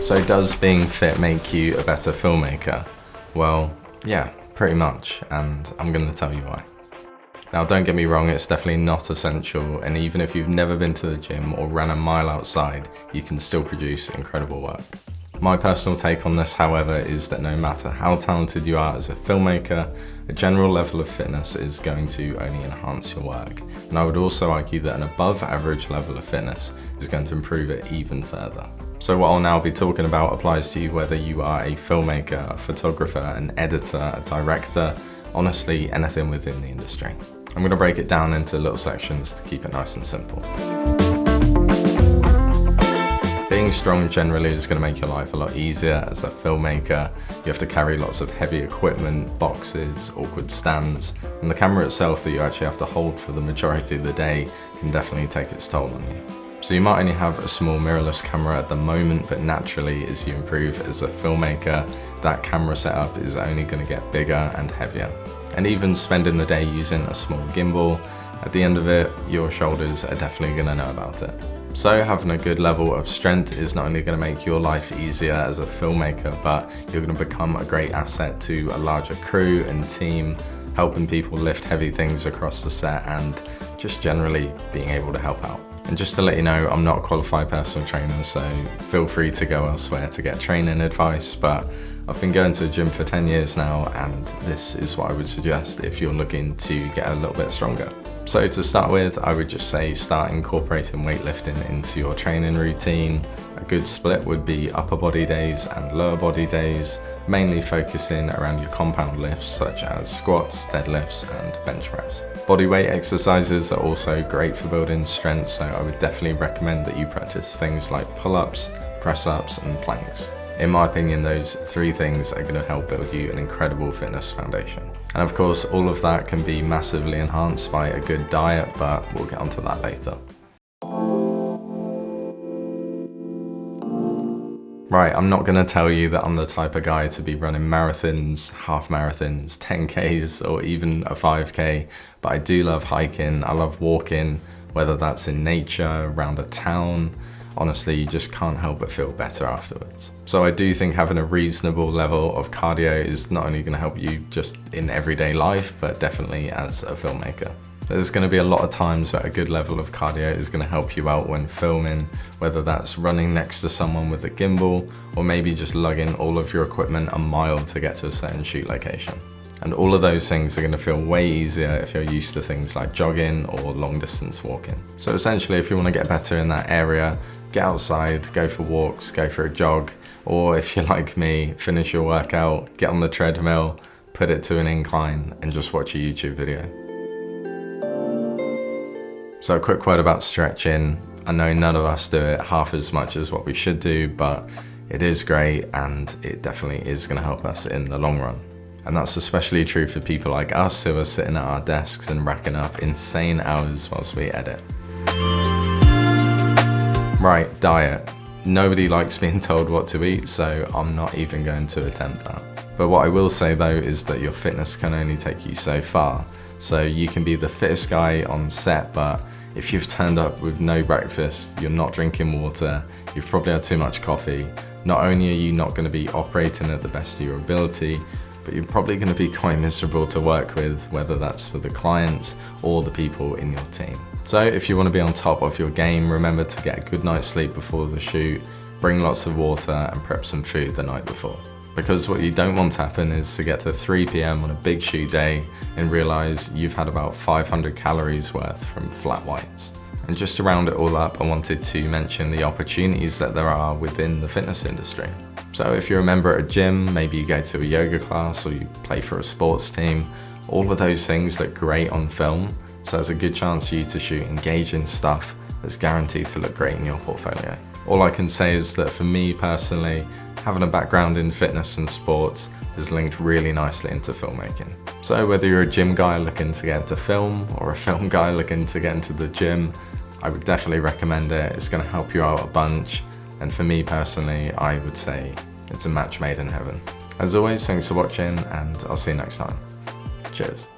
So does being fit make you a better filmmaker? Well, yeah, pretty much, and I'm going to tell you why. Now don't get me wrong, it's definitely not essential, and even if you've never been to the gym or ran a mile outside, you can still produce incredible work. My personal take on this, however, is that no matter how talented you are as a filmmaker, a general level of fitness is going to only enhance your work. And I would also argue that an above average level of fitness is going to improve it even further. So what I'll now be talking about applies to you whether you are a filmmaker, a photographer, an editor, a director, honestly anything within the industry. I'm going to break it down into little sections to keep it nice and simple. Being strong generally is going to make your life a lot easier as a filmmaker. You have to carry lots of heavy equipment, boxes, awkward stands, and the camera itself that you actually have to hold for the majority of the day can definitely take its toll on you. So you might only have a small mirrorless camera at the moment, but naturally as you improve as a filmmaker, that camera setup is only going to get bigger and heavier. And even spending the day using a small gimbal, at the end of it, your shoulders are definitely going to know about it. So having a good level of strength is not only going to make your life easier as a filmmaker, but you're going to become a great asset to a larger crew and team, helping people lift heavy things across the set and just generally being able to help out. And just to let you know, I'm not a qualified personal trainer, so feel free to go elsewhere to get training advice, but I've been going to the gym for 10 years now, and this is what I would suggest if you're looking to get a little bit stronger. So to start with, I would just say start incorporating weightlifting into your training routine. A good split would be upper body days and lower body days, mainly focusing around your compound lifts such as squats, deadlifts and bench press. Bodyweight exercises are also great for building strength, so I would definitely recommend that you practice things like pull-ups, press-ups and planks. In my opinion, those three things are going to help build you an incredible fitness foundation. And of course, all of that can be massively enhanced by a good diet, but we'll get onto that later. Right, I'm not going to tell you that I'm the type of guy to be running marathons, half marathons, 10Ks, or even a 5K, but I do love hiking, I love walking, whether that's in nature, around a town. Honestly, you just can't help but feel better afterwards. So I do think having a reasonable level of cardio is not only going to help you just in everyday life, but definitely as a filmmaker. There's going to be a lot of times that a good level of cardio is going to help you out when filming, whether that's running next to someone with a gimbal, or maybe just lugging all of your equipment a mile to get to a certain shoot location. And all of those things are going to feel way easier if you're used to things like jogging or long distance walking. So essentially, if you want to get better in that area, get outside, go for walks, go for a jog, or if you're like me, finish your workout, get on the treadmill, put it to an incline and just watch a YouTube video. So a quick word about stretching. I know none of us do it half as much as what we should do, but it is great and it definitely is going to help us in the long run. And that's especially true for people like us who are sitting at our desks and racking up insane hours whilst we edit. Right, diet. Nobody likes being told what to eat, so I'm not even going to attempt that. But what I will say though is that your fitness can only take you so far. So you can be the fittest guy on set, but if you've turned up with no breakfast, you're not drinking water, you've probably had too much coffee, not only are you not going to be operating at the best of your ability, but you're probably going to be quite miserable to work with, whether that's for the clients or the people in your team. So if you want to be on top of your game, remember to get a good night's sleep before the shoot, bring lots of water and prep some food the night before. Because what you don't want to happen is to get to 3 PM on a big shoot day and realize you've had about 500 calories worth from flat whites. And just to round it all up, I wanted to mention the opportunities that there are within the fitness industry. So if you're a member at a gym, maybe you go to a yoga class or you play for a sports team, all of those things look great on film. So there's a good chance for you to shoot engaging stuff that's guaranteed to look great in your portfolio. All I can say is that for me personally, having a background in fitness and sports is linked really nicely into filmmaking. So whether you're a gym guy looking to get into film or a film guy looking to get into the gym, I would definitely recommend it. It's going to help you out a bunch. And for me personally, I would say it's a match made in heaven. As always, thanks for watching and I'll see you next time. Cheers.